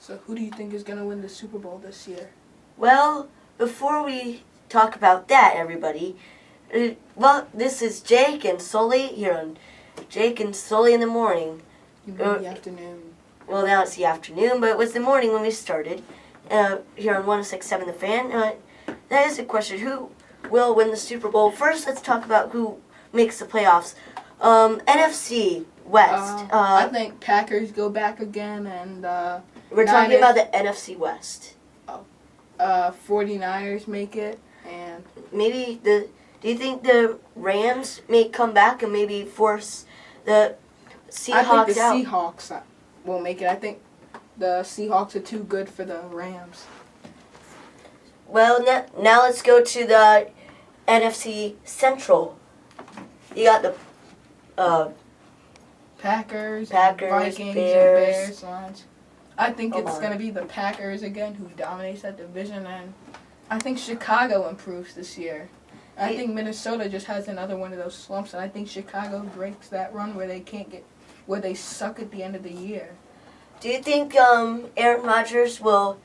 So who do you think is going to win the Super Bowl this year? Well, before we talk about that, everybody, this is Jake and Sully here on Jake and Sully in the Morning. You mean the afternoon? Well, now it's the afternoon, but it was the morning when we started here on 106.7 The Fan. That is a question. Who will win the Super Bowl? First, let's talk about who makes the playoffs. NFC West. I think Packers go back again, and we're talking about the NFC West. 49ers make it, and maybe do you think the Rams may come back and maybe force the Seahawks out? I think the Seahawks will make it. I think the Seahawks are too good for the Rams. Well, now let's go to the NFC Central. You got the Packers, Bears. Vikings, and Bears. Lions. I think it's going to be the Packers again who dominates that division, and I think Chicago improves this year. I think Minnesota just has another one of those slumps, and I think Chicago breaks that run where they suck at the end of the year. Do you think Aaron Rodgers will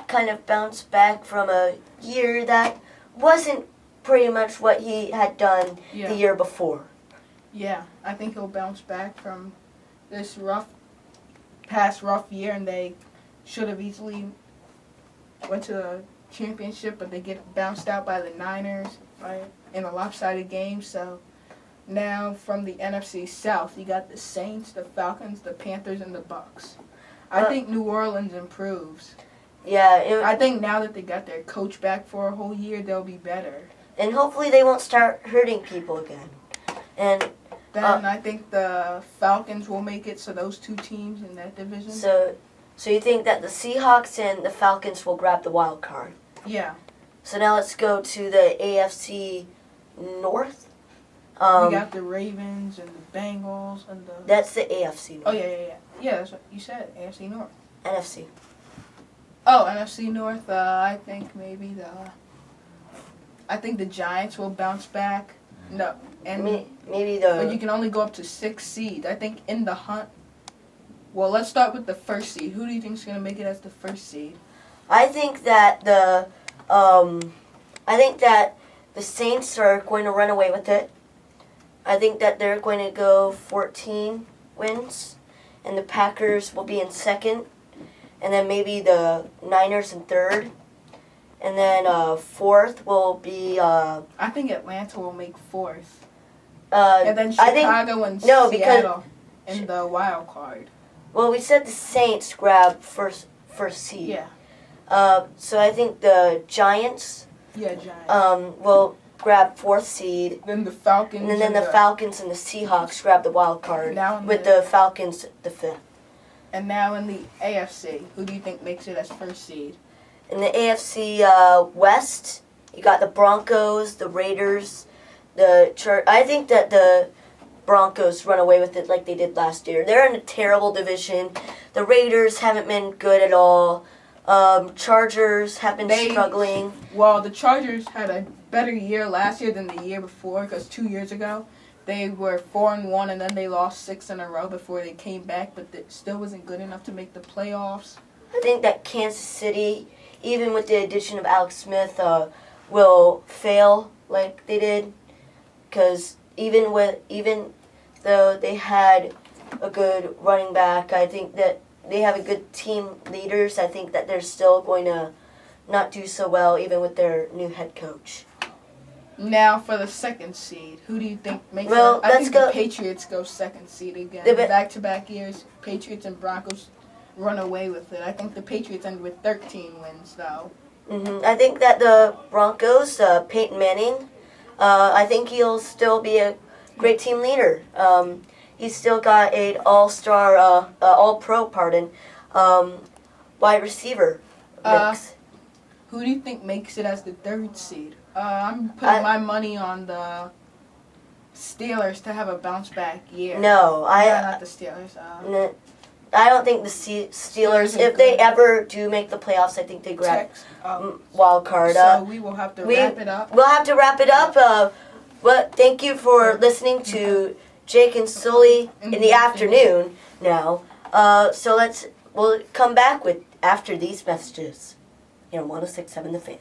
kind of bounce back from a year that wasn't pretty much what he had done the year before? Yeah, I think he'll bounce back from this rough year, and they should have easily went to the championship, but they get bounced out by the Niners in a lopsided game. So now from the NFC South, you got the Saints, the Falcons, the Panthers, and the Bucks. I think New Orleans improves. Yeah. I think now that they got their coach back for a whole year, they'll be better. And hopefully they won't start hurting people again. And then I think the Falcons will make it, so those two teams in that division. So you think that the Seahawks and the Falcons will grab the wild card? Yeah. So now let's go to the AFC North. We got the Ravens and the Bengals and the... That's the AFC North. Oh, yeah. Yeah, that's what you said, AFC North. NFC. Oh, NFC North, I think maybe I think the Giants will bounce back. No, and maybe but you can only go up to 6 seed. I think in the hunt. Well, let's start with the first seed. Who do you think is going to make it as the first seed? I think that the Saints are going to run away with it. I think that they're going to go 14 wins, and the Packers will be in second, and then maybe the Niners in third. And then fourth will be... I think Atlanta will make fourth. And then Chicago and Seattle in the wild card. Well, we said the Saints grab first seed. Yeah. So I think the Giants... Yeah, Giants. Will grab fourth seed. Then the Falcons. And then the Falcons and the Seahawks grab the wild card. With the Falcons the fifth. And now in the AFC, who do you think makes it as first seed? In the AFC West, you got the Broncos, the Raiders, I think that the Broncos run away with it like they did last year. They're in a terrible division. The Raiders haven't been good at all. Chargers have been struggling. Well, the Chargers had a better year last year than the year before, because 2 years ago they were 4-1, and then they lost 6 in a row before they came back, but it still wasn't good enough to make the playoffs. I think that Kansas City, even with the addition of Alex Smith, will fail like they did, because even though they had a good running back, I think that they have a good team leaders. I think that they're still going to not do so well, even with their new head coach. Now for the second seed, who do you think makes it? I think the Patriots go second seed again. Back-to-back years, Patriots and Broncos run away with it. I think the Patriots end with 13 wins, though. I think that the Broncos, Peyton Manning, I think he'll still be a great team leader. He's still got an all-star, all-pro, wide receiver mix. Who do you think makes it as the third seed? I'm putting my money on the Steelers to have a bounce-back year. No, not the Steelers. I don't think the Steelers, if they ever do make the playoffs, I think they grab wild card. So we will have to wrap it up. We'll have to wrap it up. But thank you for listening to Jake and Sully in the afternoon now. So let's We'll come back with after these messages here on 106.7 The Fan.